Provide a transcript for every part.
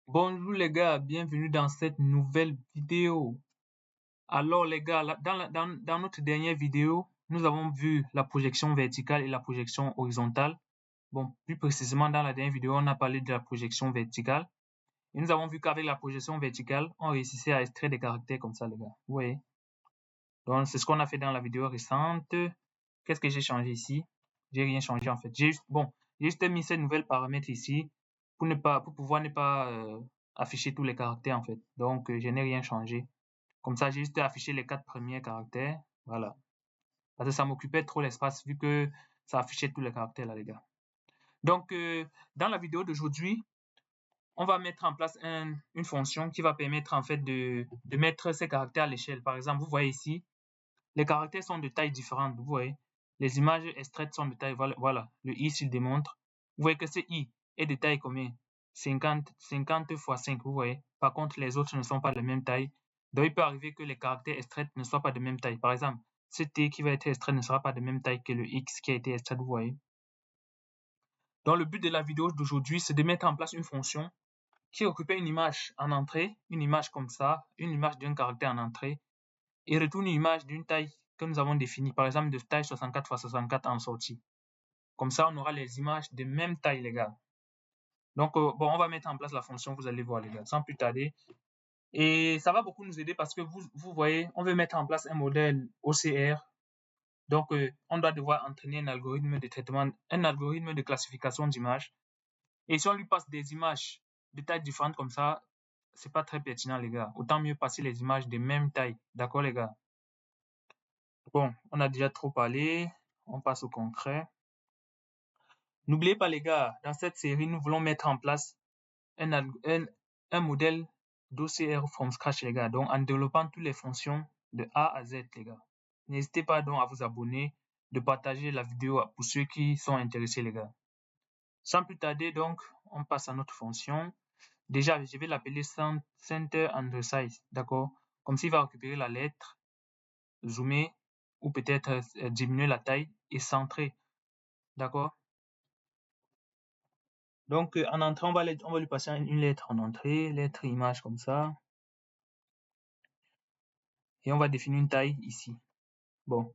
Bonjour les gars, bienvenue dans cette nouvelle vidéo. Alors les gars, dans notre dernière vidéo, nous avons vu la projection verticale et la projection horizontale. Bon, plus précisément dans la dernière vidéo, on a parlé de la projection verticale. Et nous avons vu qu'avec la projection verticale, on réussissait à extraire des caractères comme ça les gars. Vous voyez? Donc c'est ce qu'on a fait dans la vidéo récente. Qu'est-ce que j'ai changé ici? J'ai rien changé en fait. J'ai juste mis ces nouvelles paramètres ici pour pouvoir ne pas afficher tous les caractères en fait. Donc je n'ai rien changé. Comme ça, j'ai juste affiché les 4 premiers caractères. Voilà. Parce que ça m'occupait trop l'espace vu que ça affichait tous les caractères là les gars. Donc dans la vidéo d'aujourd'hui, on va mettre en place une fonction qui va permettre en fait de mettre ces caractères à l'échelle. Par exemple, vous voyez ici, les caractères sont de tailles différentes, vous voyez. Les images extraites sont de taille, voilà, le i s'il démontre. Vous voyez que ce i est de taille combien? 50 x 5, vous voyez. Par contre, les autres ne sont pas de la même taille. Donc, il peut arriver que les caractères extraits ne soient pas de même taille. Par exemple, ce t qui va être extrait ne sera pas de même taille que le x qui a été extrait, vous voyez. Donc, le but de la vidéo d'aujourd'hui, c'est de mettre en place une fonction qui occupait une image en entrée, une image comme ça, une image d'un caractère en entrée, et retourne une image d'une taille que nous avons définie, par exemple de taille 64 x 64 en sortie. Comme ça, on aura les images de même taille, les gars. Donc, bon, on va mettre en place la fonction, vous allez voir, les gars, sans plus tarder. Et ça va beaucoup nous aider parce que vous voyez, on veut mettre en place un modèle OCR. Donc, on doit devoir entraîner un algorithme de traitement, un algorithme de classification d'images. Et si on lui passe des images de tailles différentes comme ça, c'est pas très pertinent, les gars. Autant mieux passer les images de même taille. D'accord, les gars? Bon, on a déjà trop parlé. On passe au concret. N'oubliez pas, les gars, dans cette série, nous voulons mettre en place un modèle d'OCR from scratch, les gars. Donc, en développant toutes les fonctions de A à Z, les gars. N'hésitez pas donc à vous abonner, de partager la vidéo pour ceux qui sont intéressés, les gars. Sans plus tarder, donc, on passe à notre fonction. Déjà, je vais l'appeler Center and Size, d'accord? Comme s'il va récupérer la lettre, zoomer, ou peut-être diminuer la taille et centrer, d'accord? Donc, en entrée, on va lui passer une lettre en entrée, lettre image comme ça. Et on va définir une taille ici. Bon,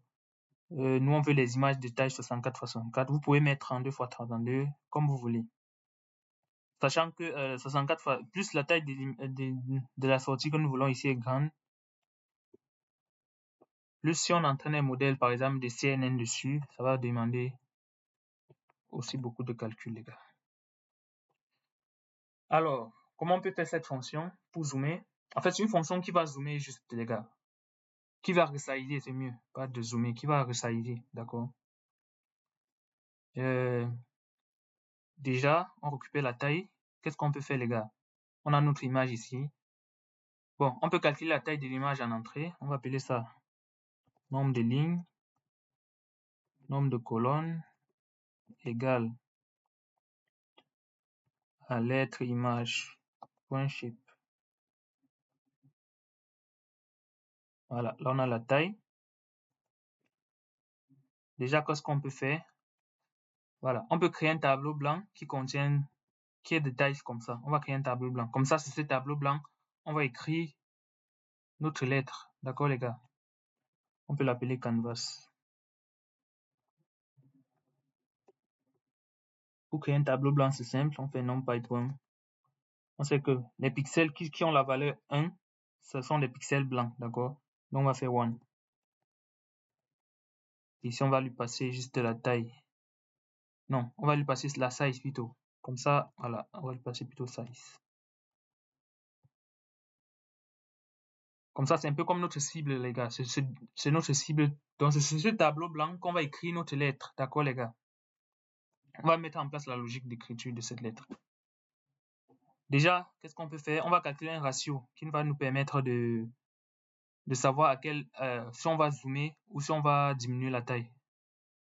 nous, on veut les images de taille 64 x 64. Vous pouvez mettre 32 x 32, comme vous voulez. Sachant que 64 fois, plus la taille de la sortie que nous voulons ici est grande, plus si on entraîne un modèle, par exemple, de CNN dessus, ça va demander aussi beaucoup de calculs, les gars. Alors, comment on peut faire cette fonction pour zoomer? En fait, c'est une fonction qui va zoomer juste, les gars. Qui va resizer, c'est mieux, pas de zoomer, qui va resizer, d'accord? Déjà, on récupère la taille. Qu'est-ce qu'on peut faire, les gars? On a notre image ici. Bon, on peut calculer la taille de l'image en entrée. On va appeler ça nombre de lignes, nombre de colonnes égale à lettre image point shape. Voilà, là on a la taille. Déjà, qu'est-ce qu'on peut faire? Voilà, on peut créer un tableau blanc qui est de taille comme ça. On va créer un tableau blanc. Comme ça, sur ce tableau blanc, on va écrire notre lettre. D'accord, les gars? On peut l'appeler canvas. Pour créer un tableau blanc, c'est simple. On fait NumPy-1. On sait que les pixels qui ont la valeur 1, ce sont des pixels blancs, d'accord? Donc, on va faire 1. Ici, on va lui passer juste la taille. Non, on va lui passer la size plutôt. Comme ça, voilà, on va lui passer plutôt size. Comme ça, c'est un peu comme notre cible, les gars. C'est notre cible. Donc, c'est sur ce tableau blanc qu'on va écrire notre lettre. D'accord, les gars? On va mettre en place la logique d'écriture de cette lettre. Déjà, qu'est-ce qu'on peut faire? On va calculer un ratio qui va nous permettre de savoir si on va zoomer ou si on va diminuer la taille.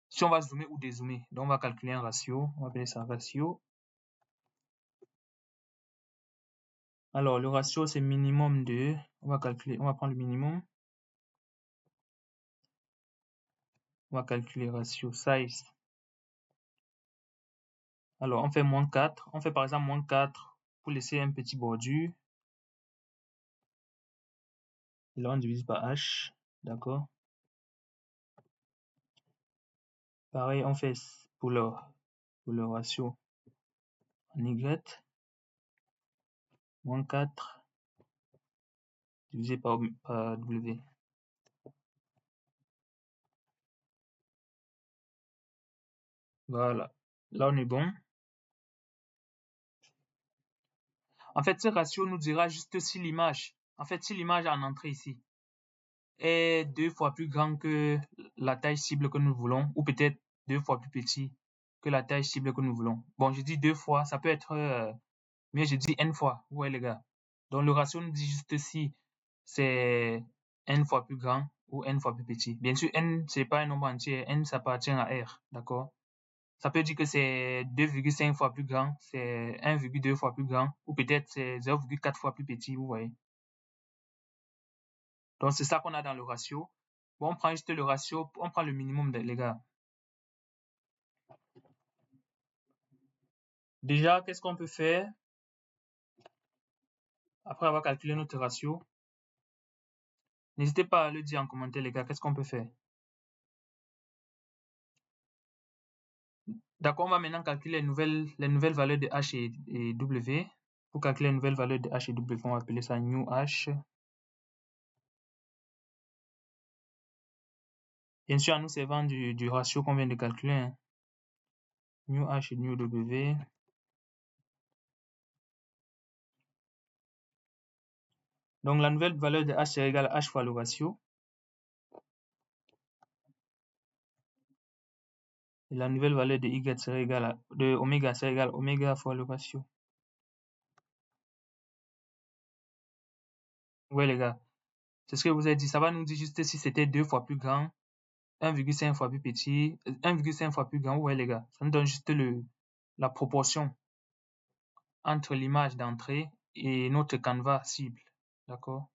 Si on va zoomer ou dézoomer. Donc, on va calculer un ratio. On va appeler ça ratio. Alors, le ratio, c'est minimum de... On va prendre le minimum. On va calculer ratio size. Alors, on fait moins 4. On fait par exemple moins 4 pour laisser un petit bordure. Et là, on divise par H. D'accord. Pareil, on fait pour le ratio en Y. Moins 4 divisé par W. Voilà. Là, on est bon. En fait, ce ratio nous dira juste si l'image, si l'image en entrée ici est 2 fois plus grand que la taille cible que nous voulons, ou peut-être 2 fois plus petit que la taille cible que nous voulons. Bon, je dis 2 fois, ça peut être, mais je dis n fois. Ouais, les gars. Donc, le ratio nous dit juste si c'est n fois plus grand ou n fois plus petit. Bien sûr, n, c'est pas un nombre entier. N, ça appartient à R. D'accord? Ça peut dire que c'est 2,5 fois plus grand, c'est 1,2 fois plus grand, ou peut-être c'est 0,4 fois plus petit, vous voyez. Donc, c'est ça qu'on a dans le ratio. Bon, on prend juste le ratio, on prend le minimum, les gars. Déjà, qu'est-ce qu'on peut faire après avoir calculé notre ratio? N'hésitez pas à le dire en commentaire, les gars, qu'est-ce qu'on peut faire? D'accord, on va maintenant calculer les nouvelles valeurs de H et W. Pour calculer les nouvelles valeurs de H et W, on va appeler ça new H. Bien sûr, en nous servant du ratio qu'on vient de calculer. Hein. New H et new W. Donc, la nouvelle valeur de H est égale à H fois le ratio. Et la nouvelle valeur de Y serait égale à, de oméga serait égale à oméga fois le ratio. Ouais, les gars. C'est ce que vous avez dit. Ça va nous dire juste si c'était 2 fois plus grand, 1,5 fois plus petit, 1,5 fois plus grand. Ouais, les gars. Ça nous donne juste la proportion entre l'image d'entrée et notre canevas cible. D'accord?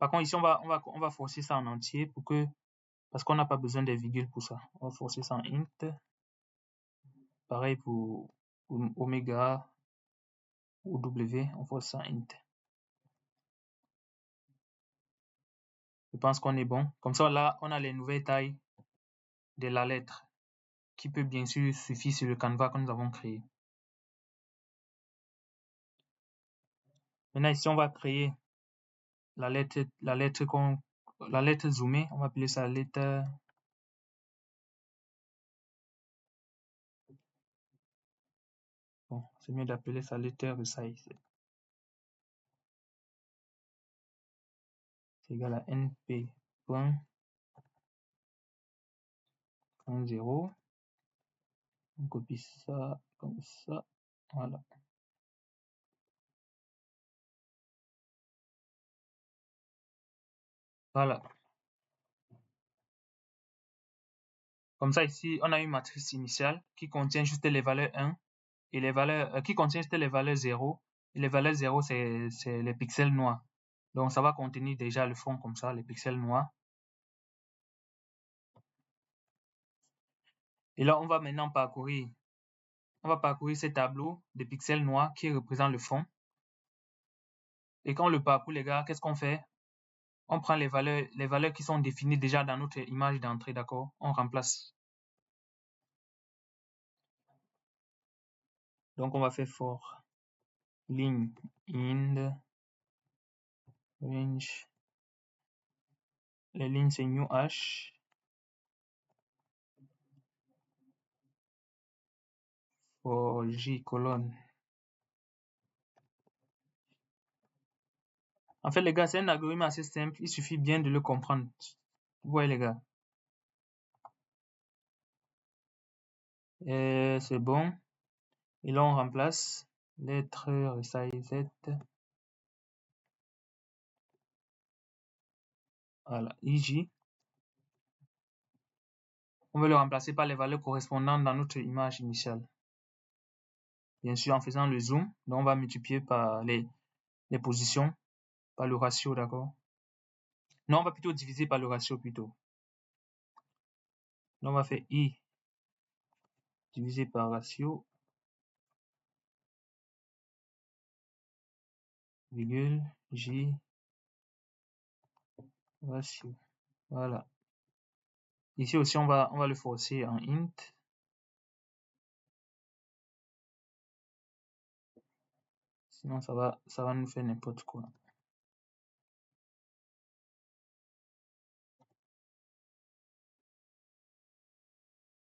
Par contre, ici, on va forcer ça en entier parce qu'on n'a pas besoin des virgules pour ça. On va forcer ça en int. Pareil pour oméga ou W, on force ça en int. Je pense qu'on est bon. Comme ça, là, on a les nouvelles tailles de la lettre qui peut bien sûr suffire sur le canevas que nous avons créé. Maintenant, ici, on va créer la lettre zoomée. On va appeler ça la lettre. Bon, c'est mieux d'appeler ça lettre resize. C'est égal à np.0. On copie ça comme ça. Voilà. Voilà. Comme ça, ici, on a une matrice initiale qui contient juste les valeurs 1 et les valeurs, qui contient juste les valeurs 0. Et les valeurs 0, c'est les pixels noirs. Donc, ça va contenir déjà le fond comme ça, les pixels noirs. Et là, on va maintenant parcourir ce tableau de pixels noirs qui représente le fond. Et quand on le parcourt, les gars, qu'est-ce qu'on fait? On prend les valeurs qui sont définies déjà dans notre image d'entrée, d'accord? On remplace. Donc, on va faire for ling in range. Les lignes, c'est new h. For j colonne. En fait, les gars, c'est un algorithme assez simple. Il suffit bien de le comprendre. Vous voyez, les gars. C'est bon. Et là, on remplace lettre resize. Voilà, ij. On veut le remplacer par les valeurs correspondantes dans notre image initiale. Bien sûr, en faisant le zoom, donc on va multiplier par les positions, par le ratio, d'accord? Non, on va plutôt diviser par le ratio plutôt. Donc, on va faire i divisé par ratio. virgule, J, ratio. Voilà. Ici aussi, on va le forcer en int. Sinon, ça va nous faire n'importe quoi.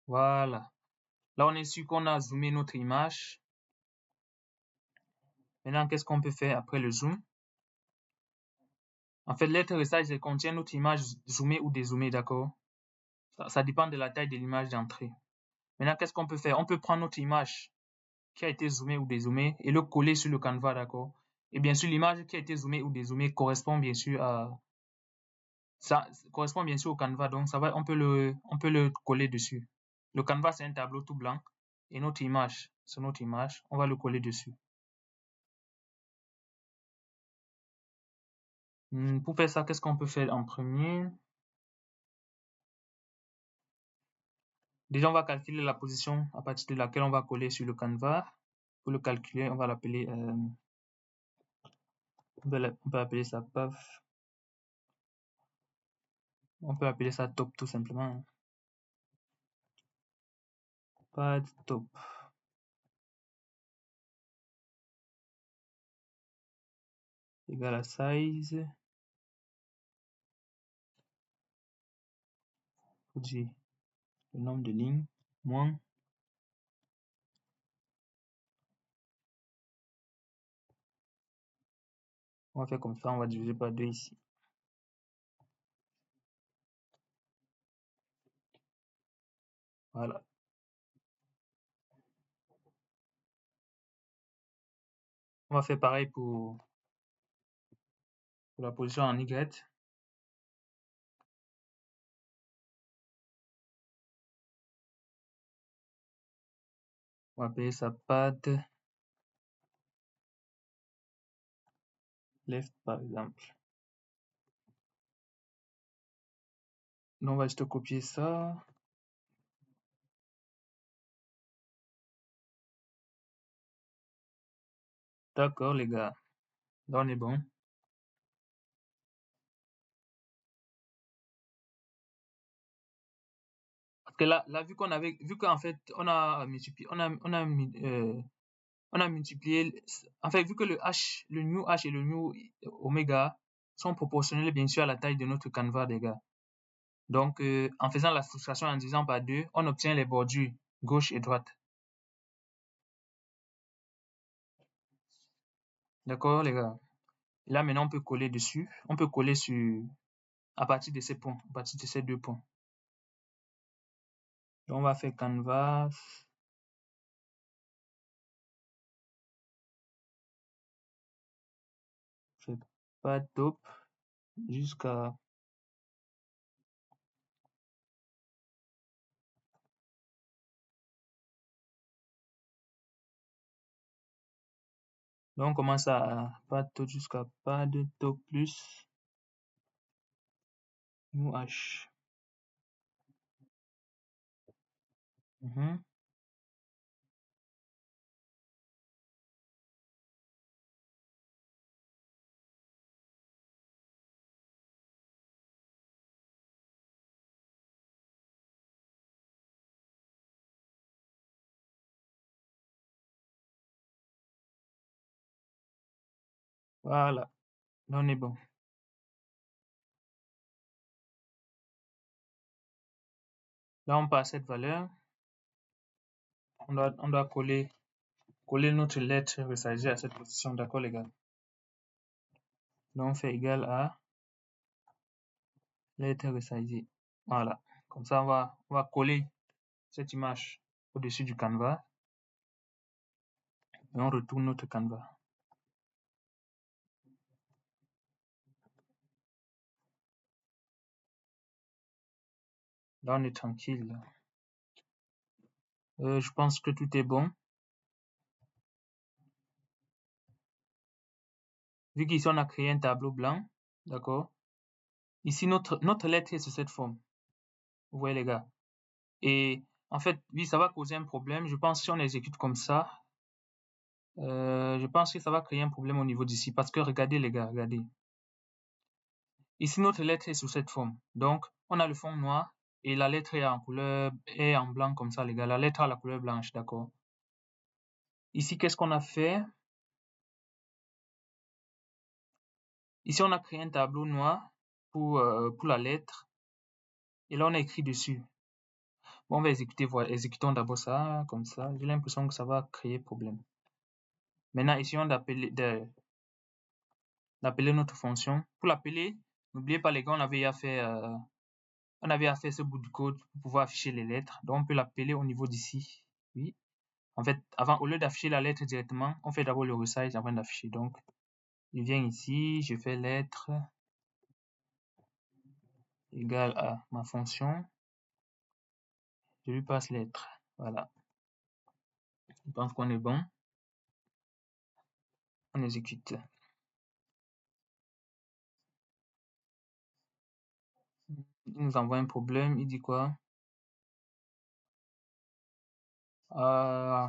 Voilà. Là, on est sûr qu'on a zoomé notre image. Maintenant, qu'est-ce qu'on peut faire après le zoom? En fait, l'atterrissage, elle contient notre image zoomée ou dézoomée, d'accord? Ça dépend de la taille de l'image d'entrée. Maintenant, qu'est-ce qu'on peut faire? On peut prendre notre image qui a été zoomée ou dézoomée et le coller sur le canevas, d'accord? Et bien sûr, l'image qui a été zoomée ou dézoomée correspond bien sûr au canevas, donc on peut le coller dessus. Le canevas, c'est un tableau tout blanc et notre image, c'est notre image, on va le coller dessus. Pour faire ça, qu'est-ce qu'on peut faire en premier? Déjà, on va calculer la position à partir de laquelle on va coller sur le canevas. Pour le calculer, on va l'appeler, on peut appeler ça path. On peut appeler ça top tout simplement. Path top. Égal à size. Faut dire le nombre de lignes. Moins. On va faire comme ça, on va diviser par 2 ici. Voilà. On va faire pareil pour la position en Y. On va appeler ça path left par exemple. Donc on va juste copier ça. D'accord les gars. Là on est bon. Parce que là vu qu'en fait on a multiplié, en fait vu que le new h et le new oméga sont proportionnels bien sûr à la taille de notre canevas les gars. Donc en faisant la soustraction en divisant par 2, on obtient les bordures gauche et droite. D'accord les gars. Et là maintenant on peut coller dessus. On peut coller à partir de ces points, à partir de ces 2 points. Donc on va faire canvas. C'est pas top jusqu'à donc on commence à pas top jusqu'à pas de top plus new h. Voilà, là on est bon. Là on passe cette valeur. On doit coller notre lettre resizée à cette position, d'accord les gars? Donc on fait égal à lettre resizée. Voilà. Comme ça on va coller cette image au-dessus du canevas et on retourne notre canevas. Là on est tranquille. Je pense que tout est bon. Vu qu'ici on a créé un tableau blanc, d'accord? Ici notre lettre est sur cette forme. Vous voyez les gars? Et en fait, oui, ça va causer un problème. Je pense que si on exécute comme ça, Je pense que ça va créer un problème au niveau d'ici parce que regardez les gars, regardez. Ici, notre lettre est sous cette forme. Donc, on a le fond noir et la lettre est en blanc comme ça, les gars. La lettre a la couleur blanche, d'accord? Ici, qu'est-ce qu'on a fait? Ici, on a créé un tableau noir pour la lettre. Et là, on a écrit dessus. Bon, on va exécuter, voilà. Exécutons d'abord ça, comme ça. J'ai l'impression que ça va créer problème. Maintenant, essayons d'appeler notre fonction. Pour l'appeler, n'oubliez pas les gars, on avait à faire ce bout de code pour pouvoir afficher les lettres. Donc, on peut l'appeler au niveau d'ici. Oui. En fait, au lieu d'afficher la lettre directement, on fait d'abord le resize avant d'afficher. Donc, je viens ici, je fais lettre égale à ma fonction. Je lui passe lettre. Voilà. Je pense qu'on est bon. On exécute. Il nous envoie un problème. Il dit quoi? Le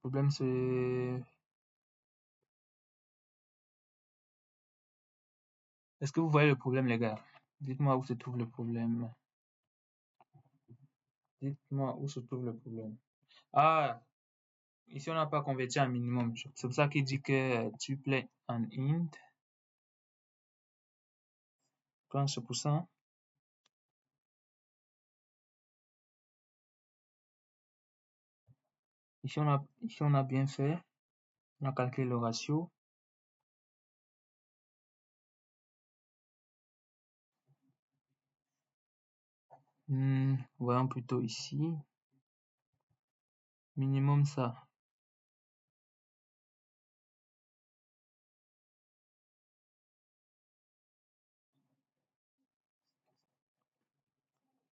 problème c'est... Est-ce que vous voyez le problème, les gars? Dites-moi où se trouve le problème. Dites-moi où se trouve le problème. Ah, ici on n'a pas converti en minimum. C'est pour ça qu'il dit que tuple en int. Je pense que c'est pour ça. Ici on a bien fait. On a calculé le ratio. Voyons plutôt ici. Minimum ça.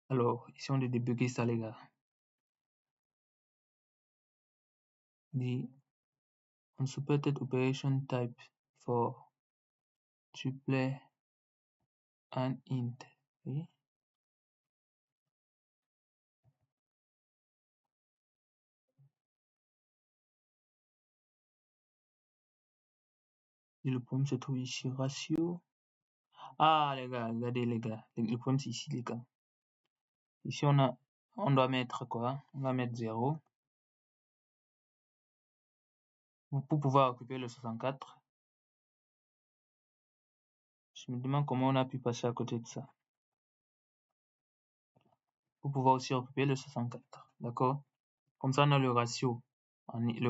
Alors, ici on a débugger ça, les gars. The unsupported operation type for tuple and int. Oui. Et le problème se trouve ici, ratio. Ah, les gars, regardez, les gars. Le problème, c'est ici, les gars. Ici, on doit mettre quoi? On va mettre 0 pour pouvoir occuper le 64. Je me demande comment on a pu passer à côté de ça. Pour pouvoir aussi occuper le 64. D'accord? Comme ça, on a le ratio en x,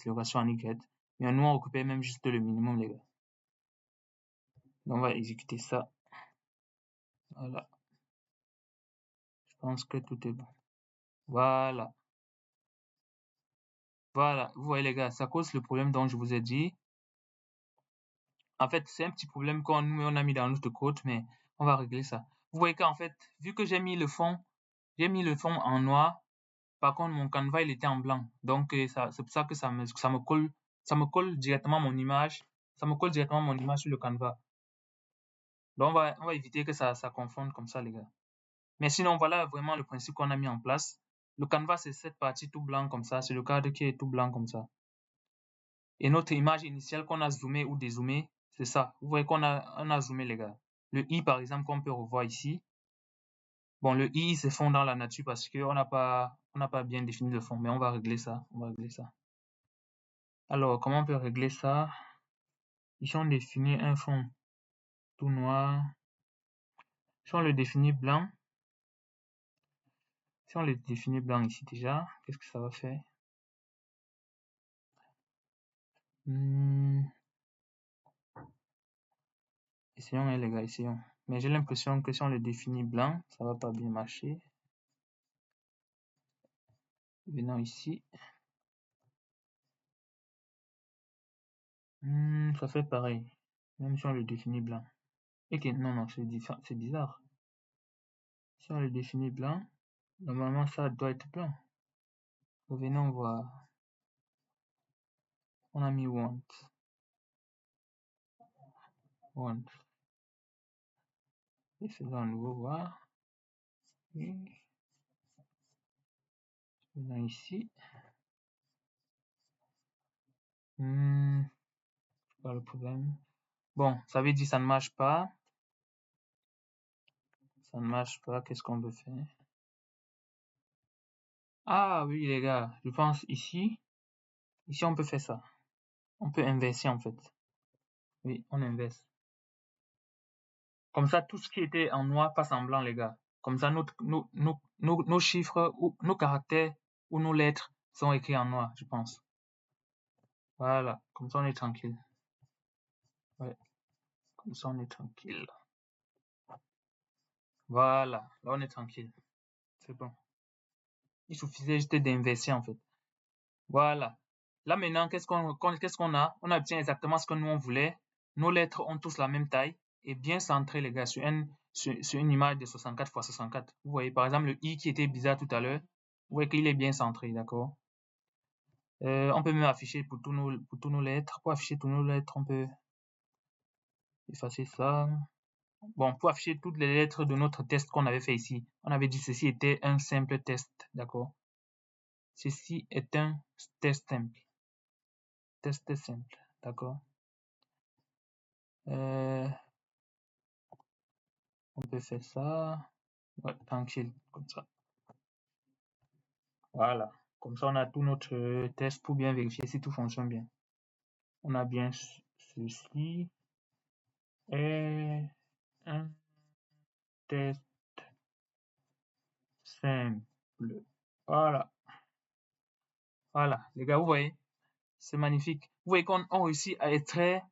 le ratio en y. Mais nous, on occupait même juste le minimum, les gars. Donc, on va exécuter ça. Voilà. Je pense que tout est bon. Voilà. Voilà. Vous voyez, les gars, ça cause le problème dont je vous ai dit. En fait, c'est un petit problème qu'on a mis dans notre code, mais on va régler ça. Vous voyez qu'en fait, vu que j'ai mis le fond en noir. Par contre, mon canevas, il était en blanc. Donc, c'est pour ça que ça me colle directement mon image. Ça me colle directement mon image sur le canevas. Donc, on va éviter que ça confonde comme ça, les gars. Mais sinon, voilà vraiment le principe qu'on a mis en place. Le canevas, c'est cette partie tout blanc comme ça. C'est le cadre qui est tout blanc comme ça. Et notre image initiale qu'on a zoomé ou dézoomé, c'est ça. Vous voyez on a zoomé, les gars. Le i, par exemple, qu'on peut revoir ici. Bon, le i, c'est fond dans la nature parce qu'on n'a pas bien défini le fond. Mais on va régler ça. On va régler ça. Alors, comment on peut régler ça? Ici, on définit un fond tout noir. Si on le définit blanc, si on le définit blanc ici déjà, qu'est-ce que ça va faire? Essayons, les gars, essayons. Mais j'ai l'impression que si on le définit blanc, ça va pas bien marcher. Venons ici. Ça fait pareil. Même si on le définit blanc. Ok, non, c'est bizarre. Si on le définit blanc, normalement ça doit être blanc. Revenons voir. On a mis want. Et faisons à nouveau voir. Venons ici. C'est pas le problème. Bon, ça veut dire ça ne marche pas. Ça ne marche pas. Qu'est-ce qu'on peut faire? Ah oui, les gars, je pense ici. Ici, on peut faire ça. On peut inverser en fait. Oui, on inverse. Comme ça, tout ce qui était en noir passe en blanc, les gars. Comme ça, nos chiffres, ou nos caractères ou nos lettres sont écrits en noir, je pense. Voilà, comme ça on est tranquille. Ouais, comme ça on est tranquille. Voilà, là on est tranquille. C'est bon. Il suffisait juste d'inverser en fait. Voilà. Là maintenant, qu'est-ce qu'on a? On obtient exactement ce que nous on voulait. Nos lettres ont tous la même taille et bien centrées, les gars, sur une image de 64 x 64. Vous voyez, par exemple, le i qui était bizarre tout à l'heure, vous voyez qu'il est bien centré, d'accord? On peut même afficher pour tous nos lettres. Pour afficher toutes nos lettres, on peut effacer ça. Bon, pour afficher toutes les lettres de notre test qu'on avait fait ici, on avait dit ceci était un simple test, d'accord? Ceci est un test simple. Test simple, d'accord? On peut faire ça. Ouais, tranquille, comme ça. Voilà. Comme ça, on a tout notre test pour bien vérifier si tout fonctionne bien. On a bien ceci et un test simple. Voilà. Voilà. Les gars, vous voyez, c'est magnifique. Vous voyez qu'on réussit à extraire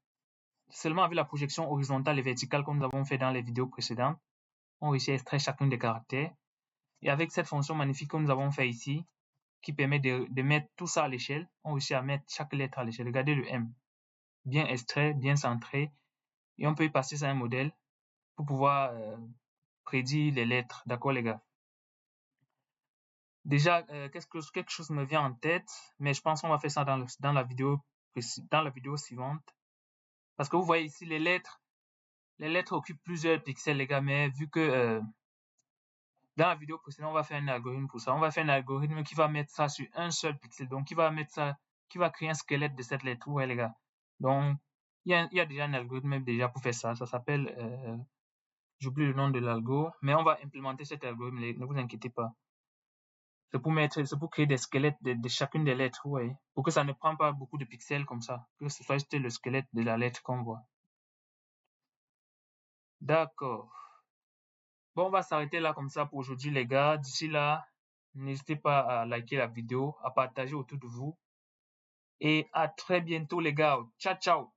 seulement avec la projection horizontale et verticale comme nous avons fait dans les vidéos précédentes. On réussit à extraire chacun des caractères. Et avec cette fonction magnifique que nous avons fait ici, qui permet de mettre tout ça à l'échelle, on réussit à mettre chaque lettre à l'échelle. Regardez le M. Bien extrait, bien centré. Et on peut y passer ça à un modèle pour pouvoir prédire les lettres. D'accord, les gars? Déjà, quelque chose me vient en tête, mais je pense qu'on va faire ça dans la vidéo suivante. Parce que vous voyez ici, les lettres occupent plusieurs pixels, les gars, mais vu que dans la vidéo précédente, on va faire un algorithme pour ça. On va faire un algorithme qui va mettre ça sur un seul pixel. Donc, qui va créer un squelette de cette lettre. Ouais, les gars. Donc, il y a déjà un algorithme déjà pour faire ça. Ça s'appelle, j'oublie le nom de l'algo, mais on va implémenter cet algorithme. Ne vous inquiétez pas. C'est pour créer des squelettes de chacune des lettres, ouais. Pour que ça ne prenne pas beaucoup de pixels comme ça. Que ce soit juste le squelette de la lettre qu'on voit. D'accord. Bon, on va s'arrêter là comme ça pour aujourd'hui, les gars. D'ici là, n'hésitez pas à liker la vidéo, à partager autour de vous. Et à très bientôt, les gars. Ciao, ciao.